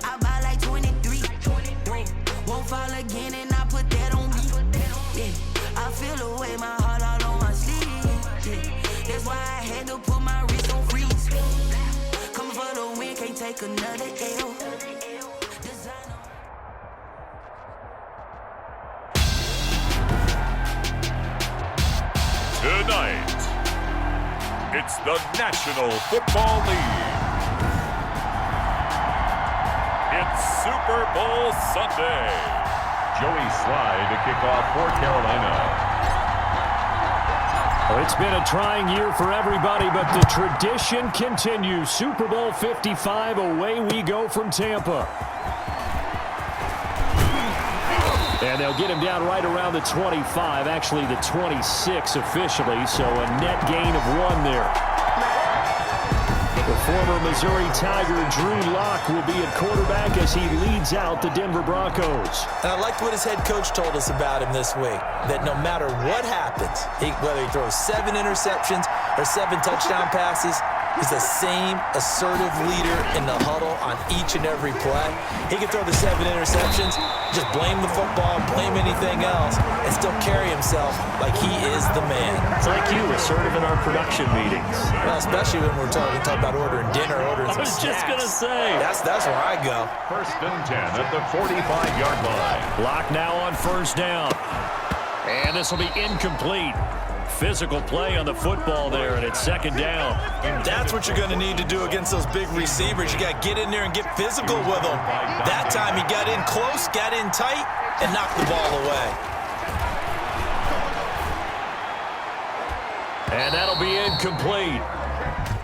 I buy like 23. Won't fall again and I put that on me. Yeah, I feel away my heart all on my sleeve. Yeah, that's why I had to put my wrist on freeze. Coming for the win, can't take another L. Tonight, it's the National Football League. It's Super Bowl Sunday. Joey Sly to kick off for Carolina. Well, it's been a trying year for everybody, but the tradition continues. Super Bowl 55, away we go from Tampa. And they'll get him down right around the 25, actually the 26 officially, so a net gain of 1 there. The former Missouri Tiger, Drew Lock, will be at quarterback as he leads out the Denver Broncos. And I liked what his head coach told us about him this week, that no matter what happens, whether he throws 7 interceptions or 7 touchdown passes, he's the same assertive leader in the huddle on each and every play. He can throw the 7 interceptions, just blame the football, blame anything else, and still carry himself like he is the man. It's like you, assertive in our production meetings. Well, especially when we're talking about ordering dinner, ordering some snacks. I was just going to say. That's where I go. 1st and 10 at the 45-yard line. Lock now on 1st down. And this will be incomplete. Physical play on the football there, and it's 2nd down. That's what you're going to need to do against those big receivers. You got to get in there and get physical with them. That time he got in close, got in tight, and knocked the ball away. And that'll be incomplete.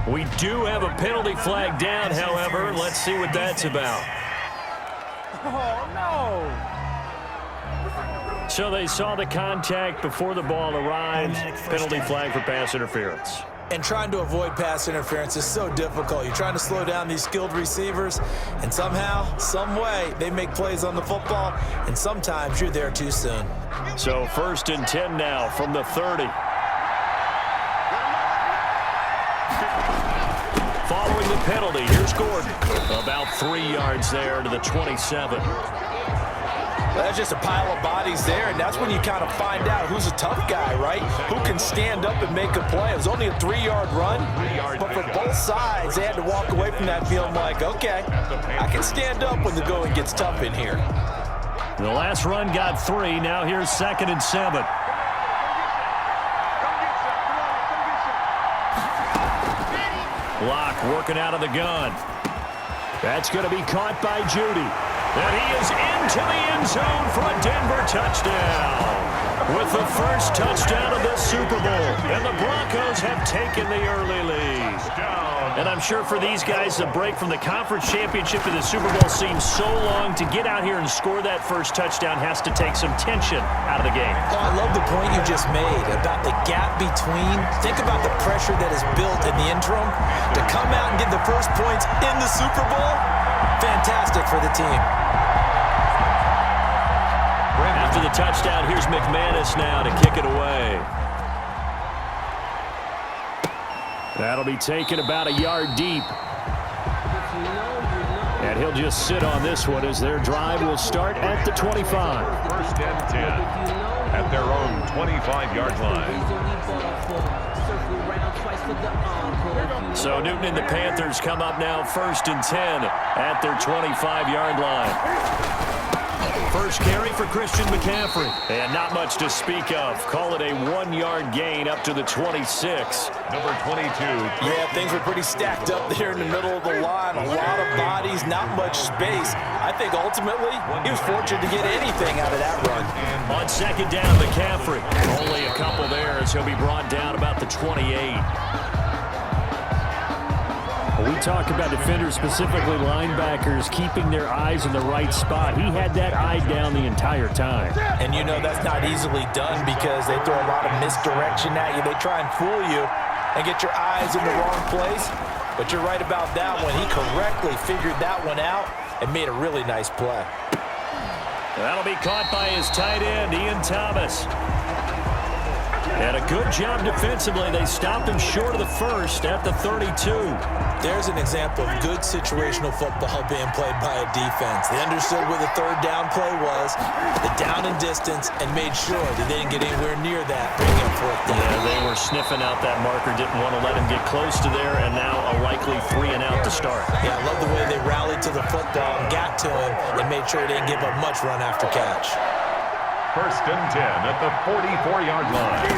We do have a penalty flag down, however. Let's see what that's about. Oh, no. So they saw the contact before the ball arrived. Penalty flag for pass interference. And trying to avoid pass interference is so difficult. You're trying to slow down these skilled receivers, and somehow, some way, they make plays on the football, and sometimes you're there too soon. So 1st and 10 now from the 30. Following the penalty, here's Gordon. About 3 yards there to the 27. That's just a pile of bodies there, and that's when you kind of find out who's a tough guy, right? Who can stand up and make a play. It was only a 3-yard run, but for both sides, they had to walk away from that feeling like, okay, I can stand up when the going gets tough in here. The last run got 3. Now here's 2nd and 7. Lock working out of the gun. That's going to be caught by Judy. And he is into the end zone for a Denver touchdown. With the first touchdown of this Super Bowl. And the Broncos have taken the early lead. And I'm sure for these guys, the break from the conference championship to the Super Bowl seems so long. To get out here and score that first touchdown has to take some tension out of the game. Oh, I love the point you just made about the gap between. Think about the pressure that is built in the interim. To come out and get the first points in the Super Bowl, fantastic for the team. After the touchdown, here's McManus now to kick it away. That'll be taken about a yard deep. And he'll just sit on this one as their drive will start at the 25. 1st and 10 at their own 25-yard line. So Newton and the Panthers come up now 1st and 10 at their 25-yard line. First carry for Christian McCaffrey. And not much to speak of. Call it a 1-yard gain up to the 26. Number 22. Yeah, things were pretty stacked up there in the middle of the line. A lot of bodies, not much space. I think ultimately he was fortunate to get anything out of that run. On 2nd down, McCaffrey. Only a couple there as he'll be brought down about the 28. We talk about defenders, specifically linebackers, keeping their eyes in the right spot. He had that eye down the entire time. And you know that's not easily done because they throw a lot of misdirection at you. They try and fool you and get your eyes in the wrong place. But you're right about that one. He correctly figured that one out and made a really nice play. That'll be caught by his tight end, Ian Thomas. And a good job defensively. They stopped him short of the first at the 32. There's an example of good situational football being played by a defense. They understood where the third down play was, the down and distance, and made sure that they didn't get anywhere near that, bringing up fourth down. Yeah, they were sniffing out that marker, didn't want to let him get close to there, and now a likely 3 and out to start. Yeah, I love the way they rallied to the football and got to him and made sure they didn't give up much run after catch. 1st and 10 at the 44-yard line.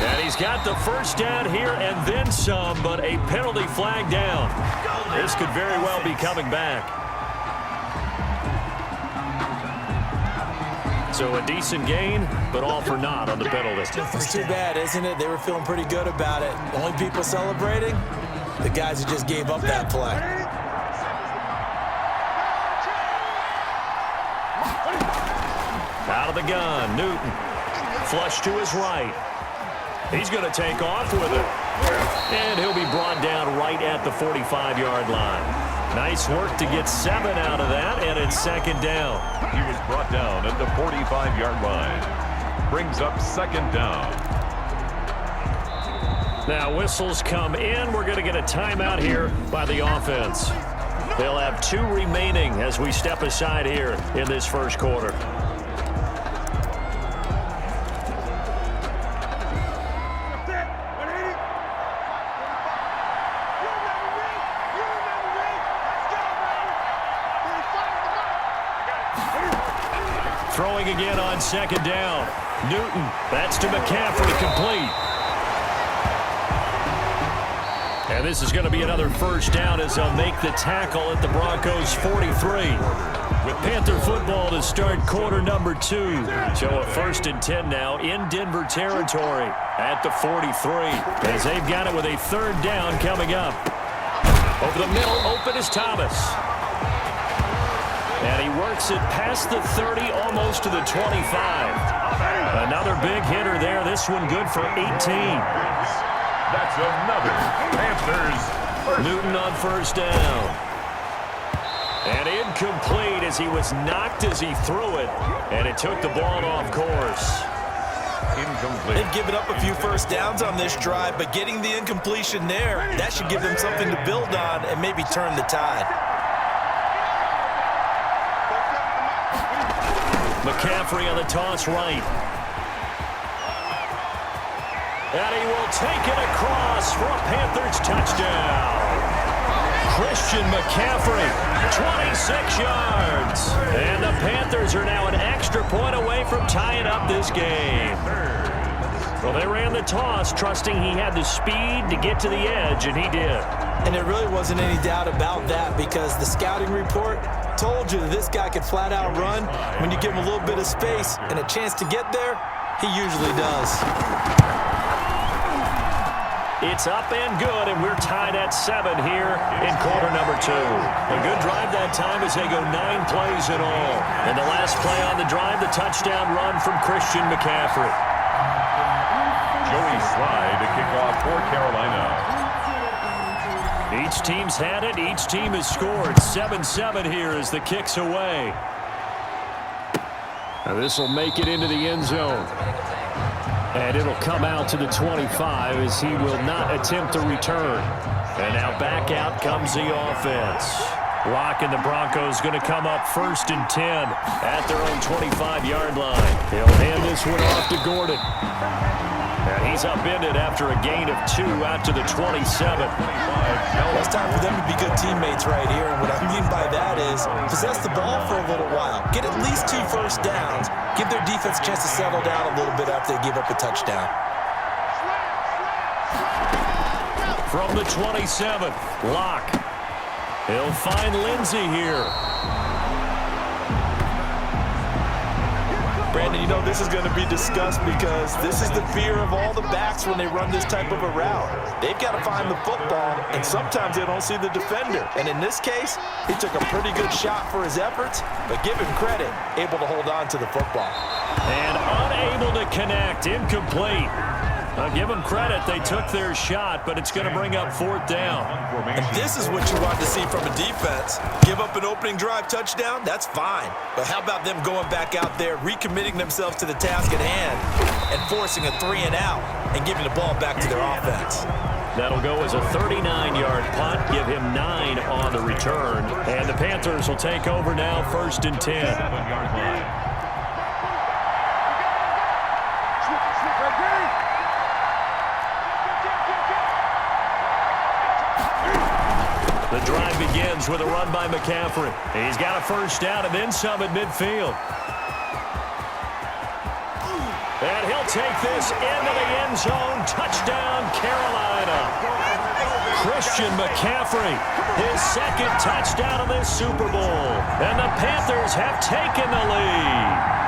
And he's got the first down here and then some, but a penalty flag down. This could very well be coming back. So a decent gain, but all for naught on the penalty. It's too bad, isn't it? They were feeling pretty good about it. The only people celebrating, the guys who just gave up that play. Out of the gun, Newton. Flush to his right. He's going to take off with it. And he'll be brought down right at the 45-yard line. Nice work to get 7 out of that, and it's 2nd down. He was brought down at the 45-yard line. Brings up 2nd down. Now whistles come in. We're going to get a timeout here by the offense. They'll have 2 remaining as we step aside here in this first quarter. Throwing again on 2nd down. Newton, that's to McCaffrey, complete. And this is going to be another first down as they'll make the tackle at the Broncos 43. With Panther football to start quarter number 2. So a 1st and 10 now in Denver territory at the 43. As they've got it with a 3rd down coming up. Over the middle, open is Thomas. And he works it past the 30, almost to the 25. Another big hitter there. This one good for 18. That's another Panthers. Newton on 1st down. And incomplete as he was knocked as he threw it. And it took the ball off course. Incomplete. They've given up a few first downs on this drive, but getting the incompletion there, that should give them something to build on and maybe turn the tide. McCaffrey on the toss right. And he will take it across for a Panthers touchdown. Christian McCaffrey, 26 yards. And the Panthers are now an extra point away from tying up this game. Well, they ran the toss, trusting he had the speed to get to the edge, and he did. And there really wasn't any doubt about that because the scouting report told you that this guy could flat out run. When you give him a little bit of space and a chance to get there, he usually does. It's up and good, and we're tied at 7 here in quarter number 2. A good drive that time as they go 9 plays in all. And the last play on the drive, the touchdown run from Christian McCaffrey. Joey Slye to kick off for Carolina. Each team's had it. Each team has scored. 7-7 here as the kick's away. Now this will make it into the end zone. And it'll come out to the 25 as he will not attempt to return. And now back out comes the offense. Locke and the Broncos going to come up 1st and 10 at their own 25-yard line. He'll hand this one off to Gordon. And he's upended after a gain of 2 out to the 27. Well, it's time for them to be good teammates right here. And what I mean by that is possess the ball for a little while. Get at least 2 first downs. Give their defense a chance to settle down a little bit after they give up a touchdown. From the 27, Locke. He'll find Lindsey here. Brandon, you know this is going to be discussed because this is the fear of all the backs when they run this type of a route. They've got to find the football, and sometimes they don't see the defender. And in this case, he took a pretty good shot for his efforts, but give him credit, able to hold on to the football. And unable to connect, incomplete. Give them credit. They took their shot, but it's going to bring up 4th down. And this is what you want to see from a defense. Give up an opening drive touchdown, that's fine. But how about them going back out there, recommitting themselves to the task at hand, and forcing a 3-and-out and giving the ball back to their offense. That'll go as a 39-yard punt, give him 9 on the return. And the Panthers will take over now, 1st and 10. 7-yard line. The drive begins with a run by McCaffrey. He's got a 1st down and then some at midfield. And he'll take this into the end zone. Touchdown, Carolina. Christian McCaffrey, his 2nd touchdown of this Super Bowl. And the Panthers have taken the lead.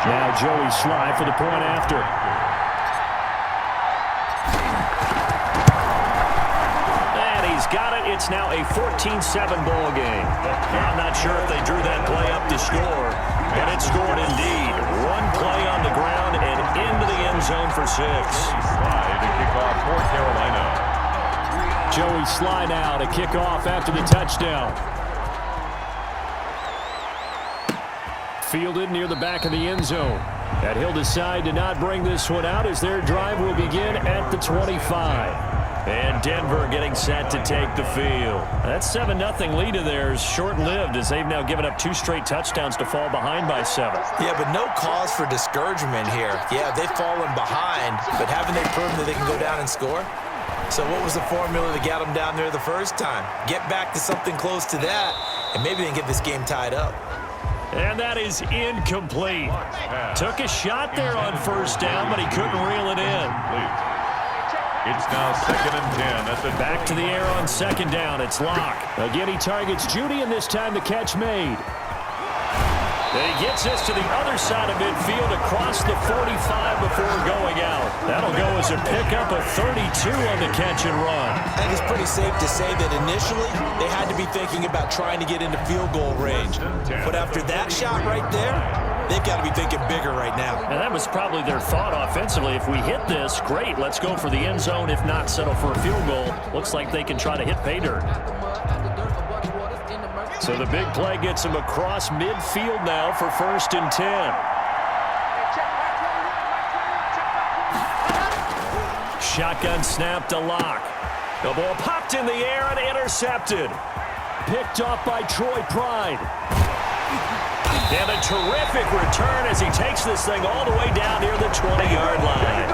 Now Joey Sly for the point after. And he's got it. It's now a 14-7 ball game. I'm not sure if they drew that play up to score, but it scored indeed. 1 play on the ground and into the end zone for 6. Sly to kick off for Carolina. Joey Sly now to kick off after the touchdown. Fielded near the back of the end zone. And he'll decide to not bring this one out as their drive will begin at the 25. And Denver getting set to take the field. That 7-0 lead of theirs short-lived as they've now given up 2 straight touchdowns to fall behind by 7. Yeah, but no cause for discouragement here. Yeah, they've fallen behind, but haven't they proven that they can go down and score? So what was the formula that got them down there the first time? Get back to something close to that, and maybe they can get this game tied up. And that is incomplete. Took a shot there on 1st down, but he couldn't reel it in. It's now 2nd and 10. That's it. Back to the air on 2nd down. It's Locke. Again, he targets Judy, and this time the catch made. And he gets this to the other side of midfield across the 45 before going out. That'll go as a pickup of 32 on the catch and run. I think it's pretty safe to say that initially they had to be thinking about trying to get into field goal range. But after that shot right there, they've got to be thinking bigger right now. And that was probably their thought offensively. If we hit this, great, let's go for the end zone. If not, settle for a field goal. Looks like they can try to hit pay dirt. So the big play gets him across midfield now for 1st and 10. Shotgun snap to Locke. The ball popped in the air and intercepted. Picked off by Troy Pride. And a terrific return as he takes this thing all the way down near the 20-yard line.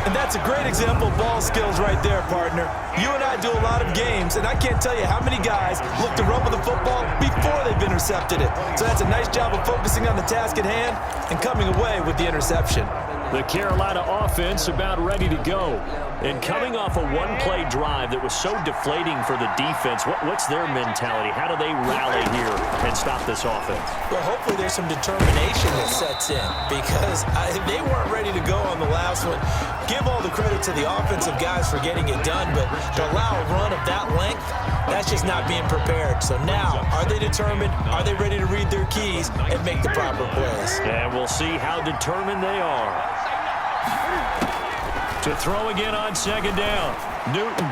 And that's a great example of ball skills right there, partner. You and I do a lot of games, and I can't tell you how many guys look to run with the football before they've intercepted it. So that's a nice job of focusing on the task at hand and coming away with the interception. The Carolina offense about ready to go. And coming off a 1-play drive that was so deflating for the defense, what's their mentality? How do they rally here and stop this offense? Well, hopefully there's some determination that sets in because they weren't ready to go on the last one. Give all the credit to the offensive guys for getting it done, but to allow a run of that length, that's just not being prepared. So now, are they determined? Are they ready to read their keys and make the proper plays? And we'll see how determined they are. To throw again on 2nd down. Newton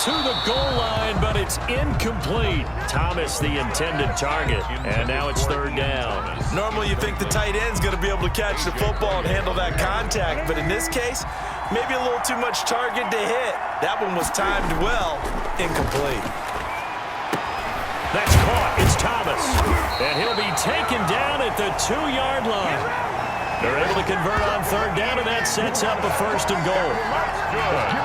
to the goal line, but it's incomplete. Thomas the intended target, and now it's 3rd down. Normally you think the tight end's going to be able to catch the football and handle that contact, but in this case, maybe a little too much target to hit. That one was timed well, incomplete. That's caught. It's Thomas, and he'll be taken down at the 2-yard line. They're able to convert on 3rd down, and that sets up a 1st and goal.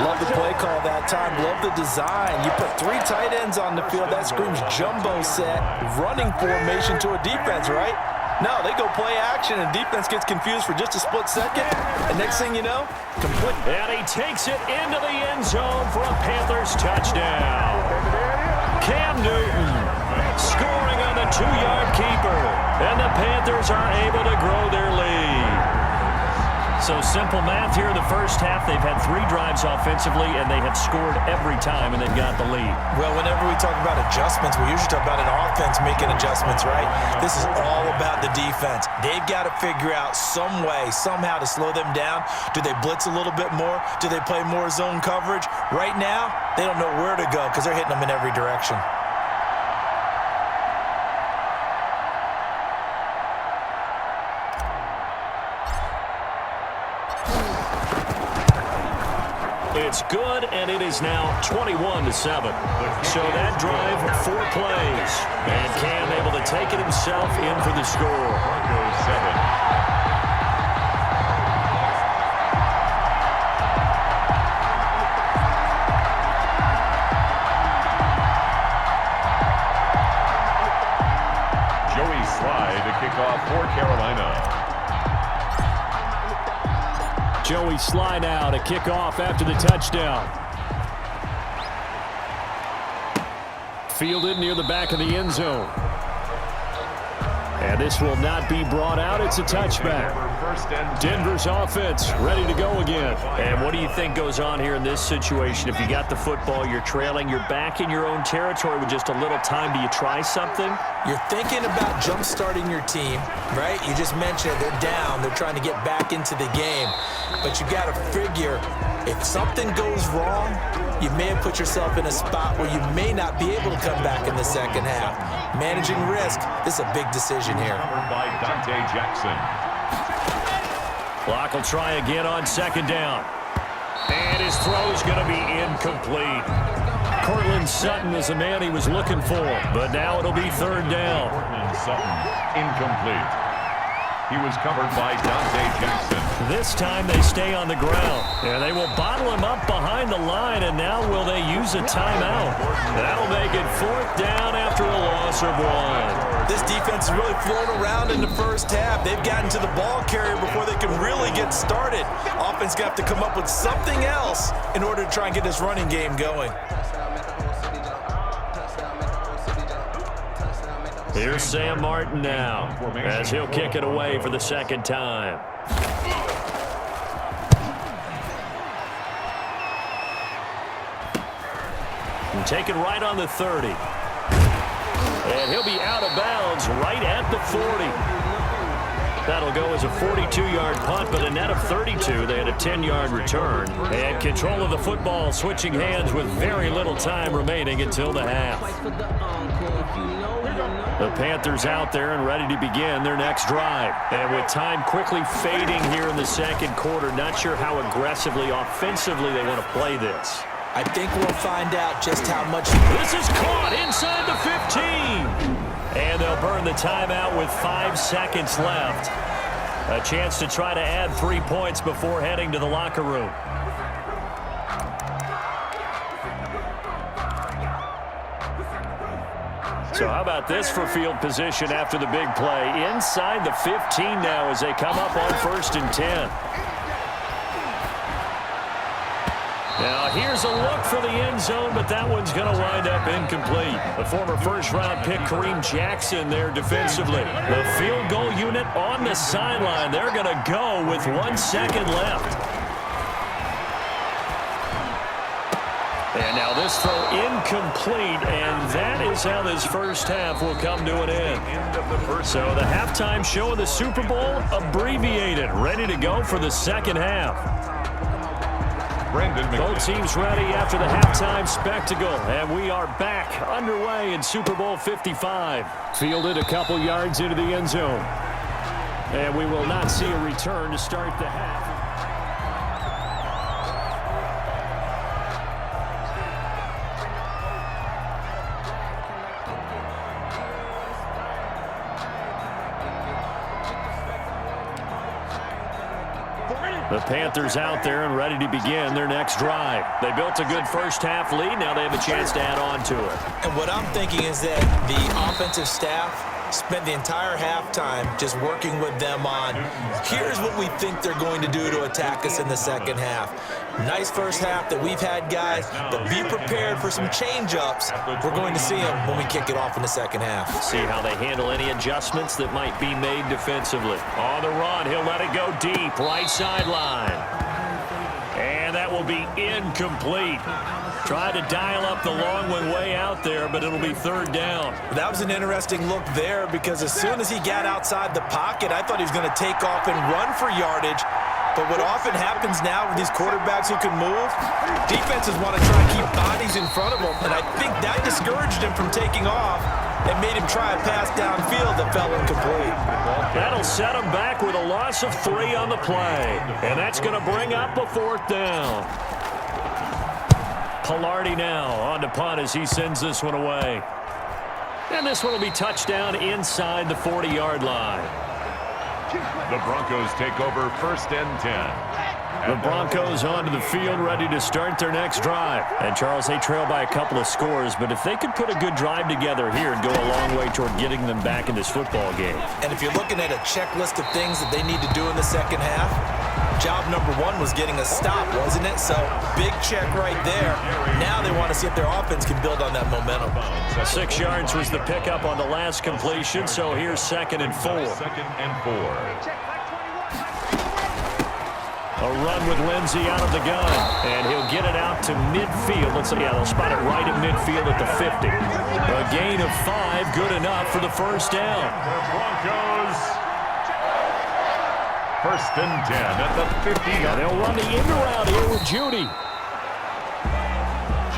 Love the play call that time. Love the design. You put 3 tight ends on the field. That screams jumbo set, running formation to a defense, right? No, they go play action, and defense gets confused for just a split second. And next thing you know, complete. And he takes it into the end zone for a Panthers touchdown. Cam Newton scoring on the 2-yard keeper. And the Panthers are able to grow their lead. So simple math here in the first half. They've had 3 drives offensively, and they have scored every time, and they've got the lead. Well, whenever we talk about adjustments, we usually talk about an offense making adjustments, right? This is all about the defense. They've got to figure out some way, somehow to slow them down. Do they blitz a little bit more? Do they play more zone coverage? Right now, they don't know where to go because they're hitting them in every direction. It's good, and it is now 21-7. So that drive, 4 plays. And Cam able to take it himself in for the score. Broncos 7. Joey Slye to kick off for Carolina. Joey Slye now to kick off after the touchdown. Fielded near the back of the end zone. And this will not be brought out. It's a touchback. Denver's offense ready to go again. And what do you think goes on here in this situation? If you got the football, you're trailing, you're back in your own territory with just a little time. Do you try something? You're thinking about jump-starting your team, right? You just mentioned it. They're down. They're trying to get back into the game. But you got to figure, if something goes wrong, you may have put yourself in a spot where you may not be able to come back in the second half. Managing risk, this is a big decision here. Covered by Dante Jackson. Clock will try again on second down. And his throw is going to be incomplete. Cortland Sutton is the man he was looking for, but now it'll be third down. Cortland Sutton, incomplete. He was covered by Dante Jackson. This time they stay on the ground. And they will bottle him up behind the line, and now will they use a timeout? That'll make it 4th down after a loss of 1. This defense is really flown around in the first half. They've gotten to the ball carrier before they can really get started. Offense got to come up with something else in order to try and get this running game going. Here's Sam Martin now, as he'll kick it away for the second time. And take it right on the 30. And he'll be out of bounds right at the 40. That'll go as a 42-yard punt, but a net of 32. They had a 10-yard return. And control of the football switching hands with very little time remaining until the half. The Panthers out there and ready to begin their next drive. And with time quickly fading here in the second quarter, not sure how aggressively, offensively they want to play this. I think we'll find out just how much. This is caught inside the 15. And they'll burn the timeout with 5 seconds left. A chance to try to add 3 points before heading to the locker room. So how about this for field position after the big play? Inside the 15 now as they come up on 1st and 10. Now here's a look for the end zone, but that one's going to wind up incomplete. The former first-round pick Kareem Jackson there defensively. The field goal unit on the sideline. They're going to go with 1 second left. And now this throw incomplete, and that is how this first half will come to an end. So the halftime show of the Super Bowl abbreviated, ready to go for the second half. Both teams ready after the halftime spectacle, and we are back underway in Super Bowl 55. Fielded a couple yards into the end zone. And we will not see a return to start the half. The Panthers out there and ready to begin their next drive. They built a good first half lead. Now they have a chance to add on to it. And what I'm thinking is that the offensive staff spent the entire halftime just working with them on, here's what we think they're going to do to attack us in the second half. Nice first half that we've had, guys, but be prepared for some change-ups. We're going to see them when we kick it off in the second half. See how they handle any adjustments that might be made defensively. On the run, he'll let it go deep, right sideline. And that will be incomplete. Tried to dial up the long one way out there, but it'll be third down. That was an interesting look there because as soon as he got outside the pocket, I thought he was going to take off and run for yardage. But what often happens now with these quarterbacks who can move, defenses want to try and keep bodies in front of them, and I think that discouraged him from taking off and made him try a pass downfield that fell incomplete. That'll set him back with a loss of 3 on the play, and that's going to bring up a fourth down. Pilardi now on to punt as he sends this one away. And this one will be touchdown inside the 40-yard line. The Broncos take over first and 10. The Broncos onto the field ready to start their next drive. And Charles, they trail by a couple of scores, but if they could put a good drive together here, it'd go a long way toward getting them back in this football game. And if you're looking at a checklist of things that they need to do in the second half, job number 1 was getting a stop, wasn't it? So big check right there. Now they want to see if their offense can build on that momentum. 6 yards was the pickup on the last completion, so here's 2nd and 4. Second and 4. A run with Lindsey out of the gun, and he'll get it out to midfield. Let's see, yeah, they'll spot it right at midfield at the 50. A gain of 5, good enough for the first down. The Broncos. First and 10 at the 50. Now they'll run the in route here with Judy.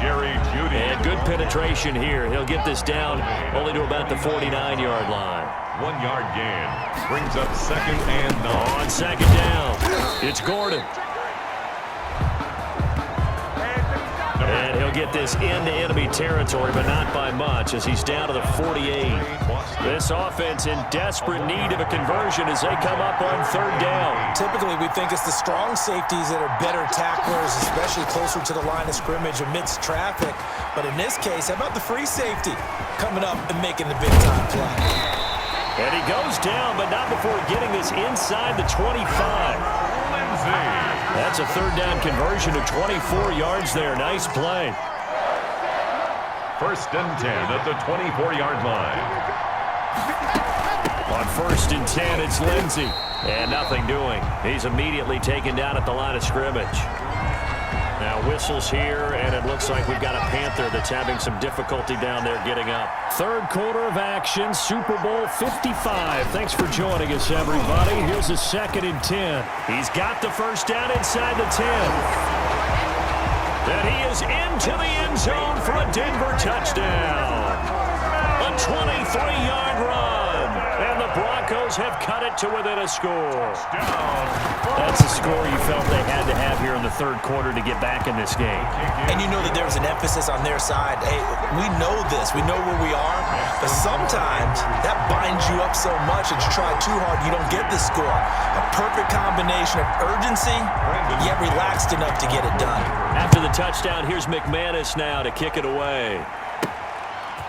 Jerry Judy. And good penetration here. He'll get this down only to about the 49-yard line. 1 yard gain. Brings up 2nd and 9. On 2nd down, it's Gordon. And he'll get this into enemy territory, but not by much as he's down to the 48. This offense in desperate need of a conversion as they come up on 3rd down. Typically, we think it's the strong safeties that are better tacklers, especially closer to the line of scrimmage amidst traffic. But in this case, how about the free safety coming up and making the big-time play? And he goes down, but not before getting this inside the 25. Lindsey. That's a 3rd down conversion of 24 yards there. Nice play. First and 10 at the 24-yard line. On 1st and 10, it's Lindsey. And nothing doing. He's immediately taken down at the line of scrimmage. Now whistles here, and it looks like we've got a Panther that's having some difficulty down there getting up. 3rd quarter of action, Super Bowl 55. Thanks for joining us, everybody. Here's a 2nd and 10. He's got the first down inside the 10. And he is into the end zone for a Denver touchdown. A 23-yard run. And the Broncos have cut it to within a score. That's a score you felt they had to have here in the 3rd quarter to get back in this game. And you know that there was an emphasis on their side. Hey, we know this. We know where we are. But sometimes that binds you up so much that you try too hard, you don't get the score. A perfect combination of urgency, yet relaxed enough to get it done. After the touchdown, here's McManus now to kick it away.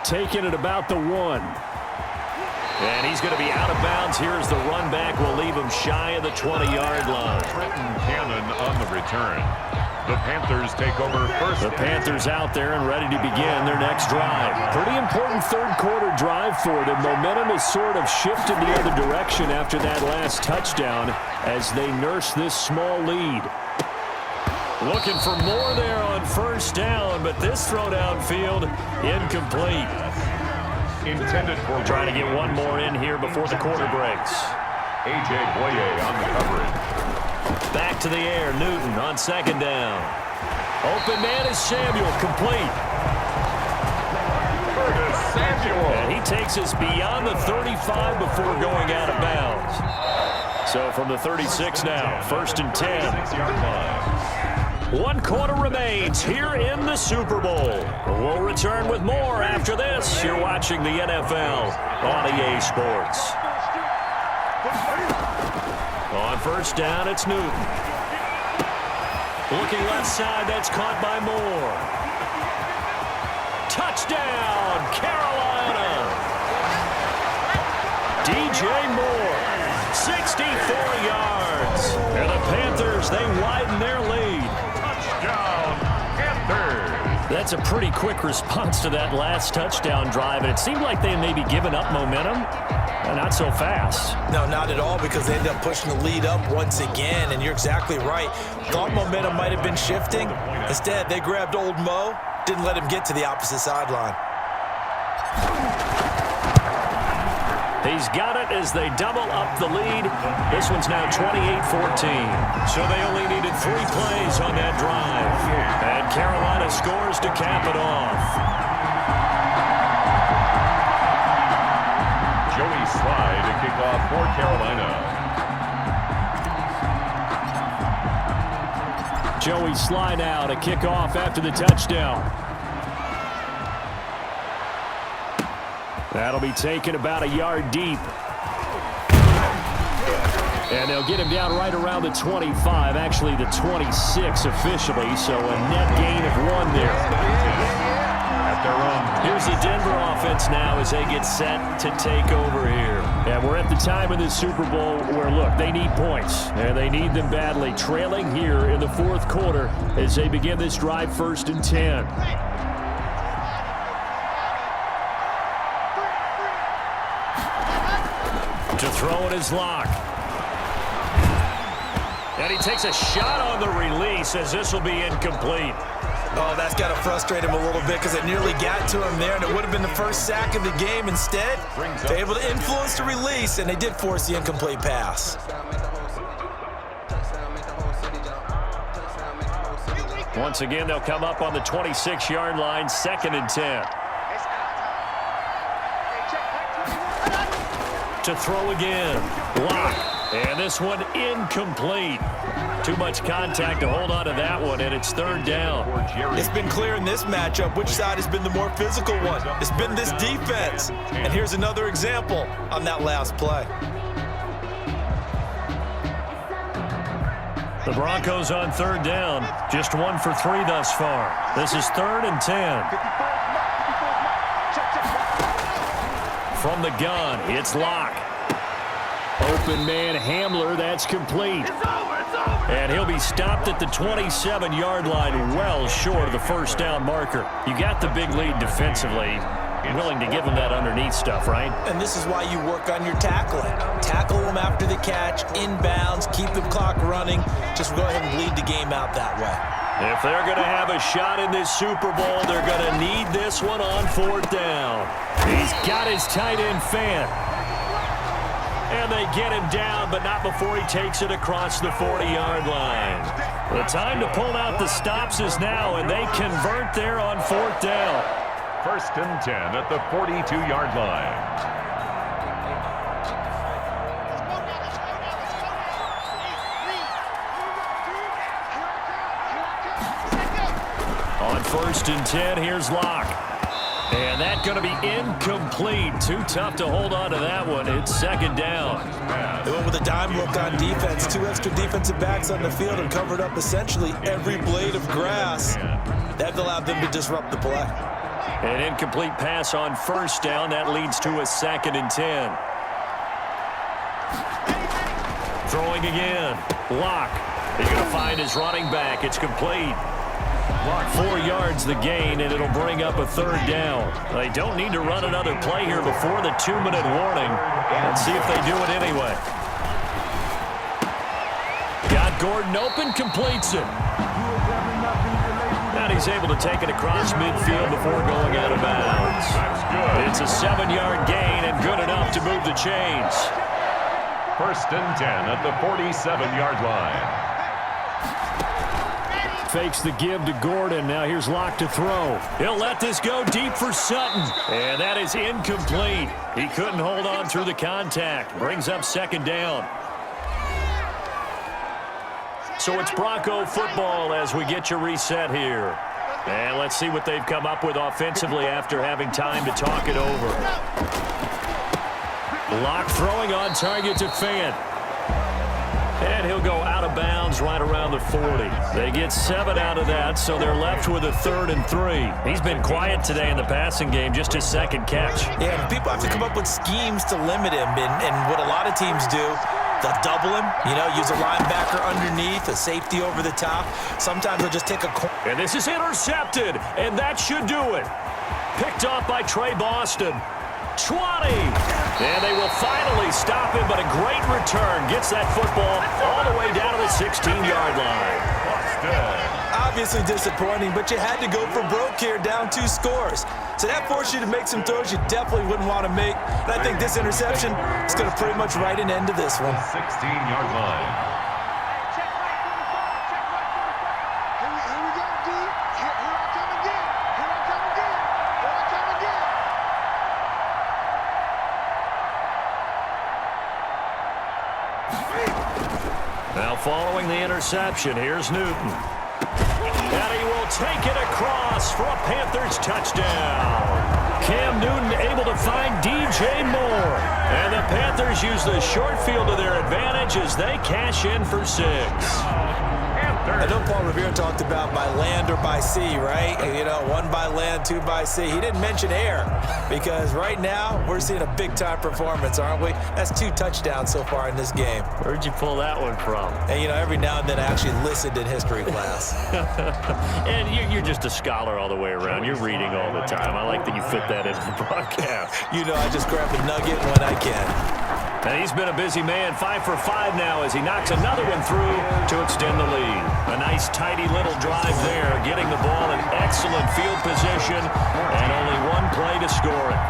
Taking it about the 1. And he's going to be out of bounds. Here's the run back. Will leave him shy of the 20-yard line. Trenton Cannon on the return. The Panthers take over first. The Panthers out there and ready to begin their next drive. Pretty important 3rd quarter drive for them. Momentum has sort of shifted the other direction after that last touchdown as they nurse this small lead. Looking for more there on 1st down, but this throw downfield incomplete. Intended for trying to get one more in here before the quarter breaks. A.J. Boye on the coverage. Back to the air, Newton on 2nd down. Open man is Samuel, complete. Curtis Samuel. And he takes us beyond the 35 before going out of bounds. So from the 36 now, 1st and 10. 6-yard line. 1 quarter remains here in the Super Bowl. We'll return with more after this. You're watching the NFL on EA Sports. On 1st down, it's Newton. Looking left side, that's caught by Moore. Touchdown, Carolina! DJ Moore, 64 yards. And the Panthers, they widen their lead. Touchdown, Panthers. That's a pretty quick response to that last touchdown drive, and it seemed like they may be giving up momentum. Not so fast. No, not at all, because they ended up pushing the lead up once again, and you're exactly right. Thought momentum might have been shifting. Instead, they grabbed old Mo, didn't let him get to the opposite sideline. He's got it as they double up the lead. This one's now 28-14. So they only needed 3 plays on that drive. And Carolina scores to cap it off. Joey Slye to kick off for Carolina. Joey Slye now to kick off after the touchdown. That'll be taken about a yard deep. And they'll get him down right around the 25, actually the 26 officially, so a net gain of 1 there. At their own. Here's the Denver offense now as they get set to take over here. And we're at the time in the Super Bowl where, look, they need points, and they need them badly. Trailing here in the 4th quarter as they begin this drive, 1st and 10. To throw it is Locke. And he takes a shot on the release as this will be incomplete. Oh, that's got to frustrate him a little bit because it nearly got to him there, and it would have been the first sack of the game. Instead, they're able to influence the release, and they did force the incomplete pass. Once again, they'll come up on the 26-yard line, 2nd and 10. To throw again. Block. And this one incomplete. Too much contact to hold on to that one, and it's 3rd down. It's been clear in this matchup which side has been the more physical one. It's been this defense. And here's another example on that last play. The Broncos on 3rd down. Just 1 for 3 thus far. This is 3rd and 10. From the gun, it's Locke. Open man Hamler, that's complete. And he'll be stopped at the 27-yard line, well short of the 1st down marker. You got the big lead defensively. You're willing to give him that underneath stuff, right? And this is why you work on your tackling. Tackle them after the catch, inbounds, keep the clock running. Just go ahead and bleed the game out that way. If they're going to have a shot in this Super Bowl, they're going to need this one on 4th down. He's got his tight end Fant. And they get him down, but not before he takes it across the 40-yard line. The time to pull out the stops is now, and they convert there on 4th down. 1st and 10 at the 42-yard line. On 1st and 10, here's Locke. And that's going to be incomplete. Too tough to hold on to that one. It's 2nd down. They went with a dime look on defense. 2 extra defensive backs on the field and covered up essentially every blade of grass. That allowed them to disrupt the play. An incomplete pass on 1st down. That leads to a 2nd and 10. Throwing again. Locke. He's going to find his running back. It's complete. 4 yards the gain, and it'll bring up a 3rd down. They don't need to run another play here before the 2-minute warning. Let's see if they do it anyway. Got Gordon open, completes it. And he's able to take it across midfield before going out of bounds. It's a 7-yard gain and good enough to move the chains. 1st and 10 at the 47-yard line. Fakes the give to Gordon. Now here's Locke to throw. He'll let this go deep for Sutton. And that is incomplete. He couldn't hold on through the contact. Brings up 2nd down. So it's Bronco football as we get you reset here. And let's see what they've come up with offensively after having time to talk it over. Locke throwing on target to Fant. And he'll go out of bounds right around the 40. They get 7 out of that, so they're left with a 3rd and 3. He's been quiet today in the passing game, just his 2nd catch. Yeah, people have to come up with schemes to limit him, and what a lot of teams do, they'll double him, use a linebacker underneath, a safety over the top. Sometimes they'll just take a corner. And this is intercepted, and that should do it. Picked off by Trey Boston. 20. And they will finally stop him, but a great return. Gets that football all the way down to the 16-yard line. Obviously disappointing, but you had to go for broke here, down 2 scores. So that forced you to make some throws you definitely wouldn't want to make. And I think this interception is going to pretty much write an end to this one. 16-yard line. Now following the interception, here's Newton. And he will take it across for a Panthers touchdown. Cam Newton able to find DJ Moore. And the Panthers use the short field to their advantage as they cash in for 6. I know Paul Revere talked about by land or by sea, right? 1 by land, 2 by sea. He didn't mention air because right now we're seeing a big-time performance, aren't we? That's 2 touchdowns so far in this game. Where'd you pull that one from? And, every now and then I actually listened in history class. And you're just a scholar all the way around. You're reading all the time. I like that you fit that into the broadcast. I just grab a nugget when I can. And he's been a busy man, 5 for 5 now as he knocks another one through to extend the lead. A nice, tidy little drive there, getting the ball in excellent field position, and only 1 play to score it.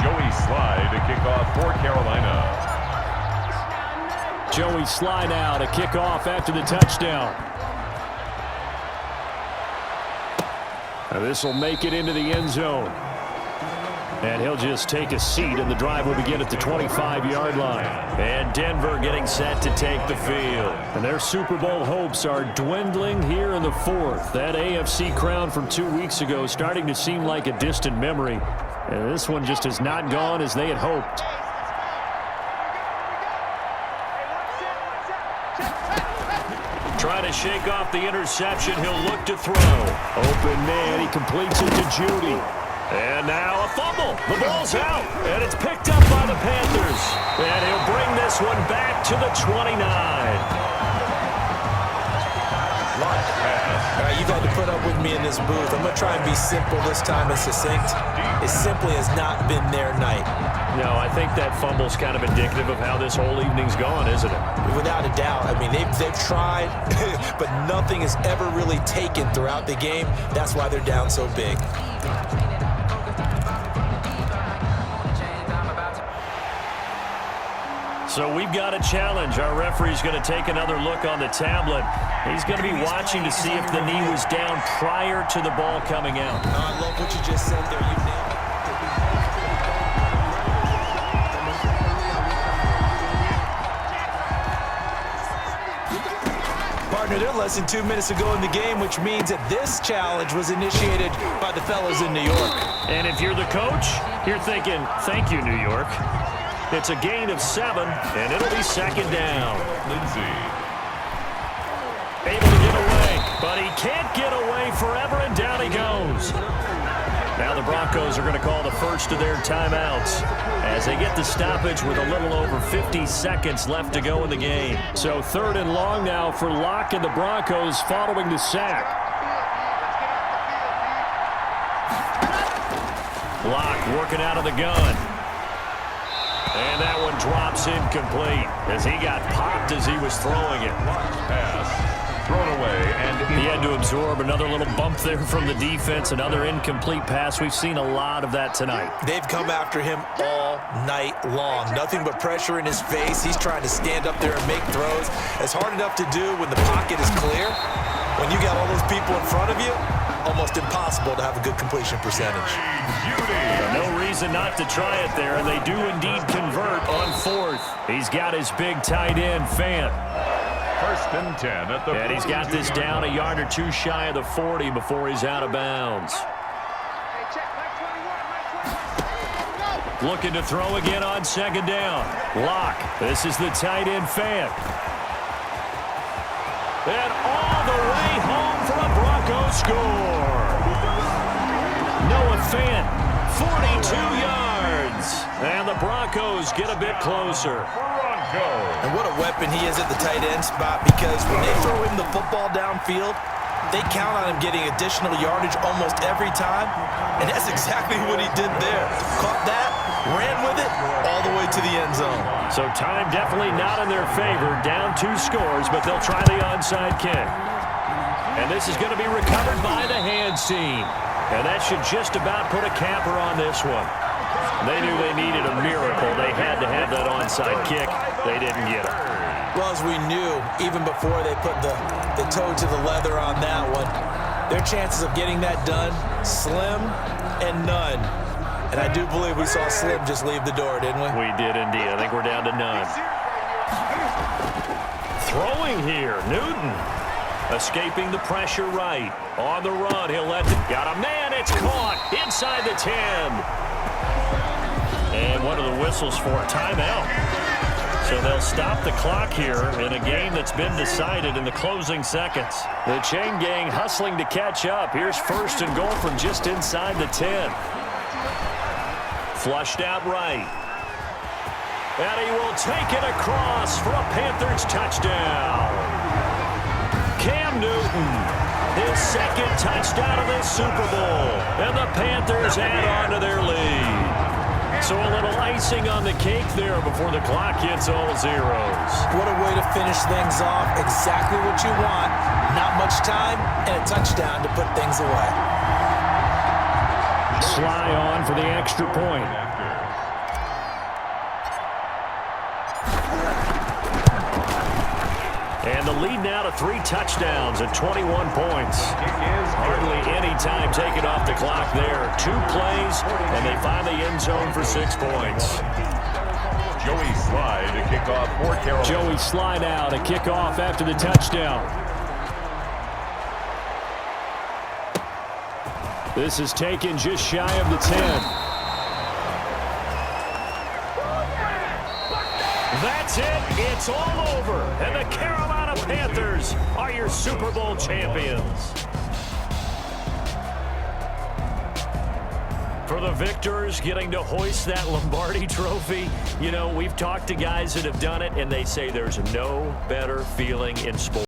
Joey Slye to kick off for Carolina. Joey Slye now to kick off after the touchdown. Now this will make it into the end zone. And he'll just take a seat, and the drive will begin at the 25-yard line. And Denver getting set to take the field. And their Super Bowl hopes are dwindling here in the 4th. That AFC crown from 2 weeks ago starting to seem like a distant memory. And this one just has not gone as they had hoped. Trying to shake off the interception. He'll look to throw. Open man. He completes it to Judy. And now a fumble. The ball's out. And it's picked up by the Panthers. And he'll bring this one back to the 29. All right, you've had to put up with me in this booth. I'm going to try and be simple this time and succinct. It simply has not been their night. No, I think that fumble's kind of indicative of how this whole evening's gone, isn't it? Without a doubt. I mean, they've tried, but nothing is ever really taken throughout the game. That's why they're down so big. So we've got a challenge. Our referee's going to take another look on the tablet. He's going to be watching to see if the knee was down prior to the ball coming out. I love what you just said there. You nailed it. Partner, they're less than 2 minutes ago in the game, which means that this challenge was initiated by the fellas in New York. And if you're the coach, you're thinking, thank you, New York. It's a gain of 7, and it'll be 2nd down. Lindsay. Able to get away, but he can't get away forever, and down he goes. Now the Broncos are going to call the first of their timeouts as they get the stoppage with a little over 50 seconds left to go in the game. So 3rd and long now for Locke and the Broncos following the sack. Locke working out of the gun. And that one drops incomplete as he got popped as he was throwing it. Pass thrown away, and he had to absorb another little bump there from the defense, another incomplete pass. We've seen a lot of that tonight. They've come after him all night long. Nothing but pressure in his face. He's trying to stand up there and make throws. It's hard enough to do when the pocket is clear. When you got all those people in front of you, almost impossible to have a good completion percentage. No reason not to try it there, and they do indeed convert on 4th. He's got his big tight end, Fant. First and 10 at the And he's got this down a yard or two shy of the 40 before he's out of bounds. Looking to throw again on second down. Lock. This is the tight end Fant. And all the way home for a Broncos score. Noah Fant, 42 yards. And the Broncos get a bit closer. And what a weapon he is at the tight end spot, because when they throw him the football downfield, they count on him getting additional yardage almost every time. And that's exactly what he did there. Caught that, ran with it, all the way to the end zone. So time definitely not in their favor. Down 2 scores, but they'll try the onside kick. And this is going to be recovered by the hands team. And that should just about put a capper on this one. They knew they needed a miracle. They had to have that onside kick. They didn't get it. Well, as we knew, even before they put the toe to the leather on that one, their chances of getting that done, slim and none. And I do believe we saw Slim just leave the door, didn't we? We did indeed. I think we're down to none. Throwing here, Newton. Escaping the pressure right. On the run, he'll let it. Got a man, it's caught inside the 10. And what are the whistles for? Timeout. So they'll stop the clock here in a game that's been decided in the closing seconds. The chain gang hustling to catch up. Here's first and goal from just inside the 10. Flushed out right. And he will take it across for a Panthers touchdown. Cam Newton, his second touchdown of this Super Bowl. And the Panthers add on to their lead. So a little icing on the cake there before the clock hits all zeros. What a way to finish things off. Exactly what you want. Not much time and a touchdown to put things away. Sly on for the extra point. And the lead now to 3 touchdowns at 21 points. Hardly any time taken off the clock there. 2 plays, and they find the end zone for 6 points. Joey Slye to kick off for Carolina. Joey Slye now to kick off after the touchdown. This is taken just shy of the 10. That's it. It's all over. And the Carolina Panthers are your Super Bowl champions. For the victors getting to hoist that Lombardi trophy, you know, we've talked to guys that have done it, and they say there's no better feeling in sports.